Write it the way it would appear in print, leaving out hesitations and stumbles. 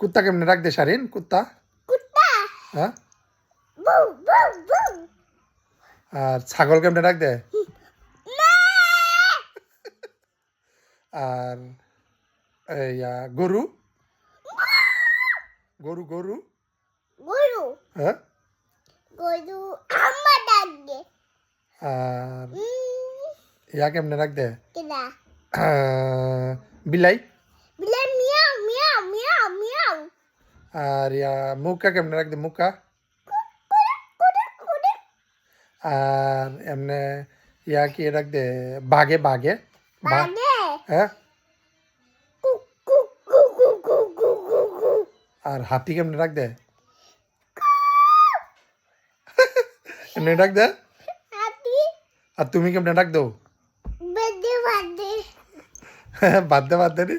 কুত্তা কেমনে ডাক দে শারিন কুত্তা কুত্তা হ্যাঁ বউ বউ বউ আর ছাগল কেমনে ডাক দে মা আর গরু গরু গরু গরু হ্যাঁ গরু আম্মা ডাকে আর কেমনে ডাক দে কেডা বিলাই বিলাই মিয়াও মিয়াও মিয়াও মিয়াও আর মুক্কা কেমনে ডাক দে মুক্কা কুড়ে কুড়ে আর এমনে কি ডাক দে বাঘে বাঘে বাগে হ্যাঁ কু কু কু কু কু কু কু কু আর হাতি কেমনে ডাক দে এমনি ডাক দে হাতি আর তুমি কেমনে ডাক দো বেদে বাদে বাদ দে নি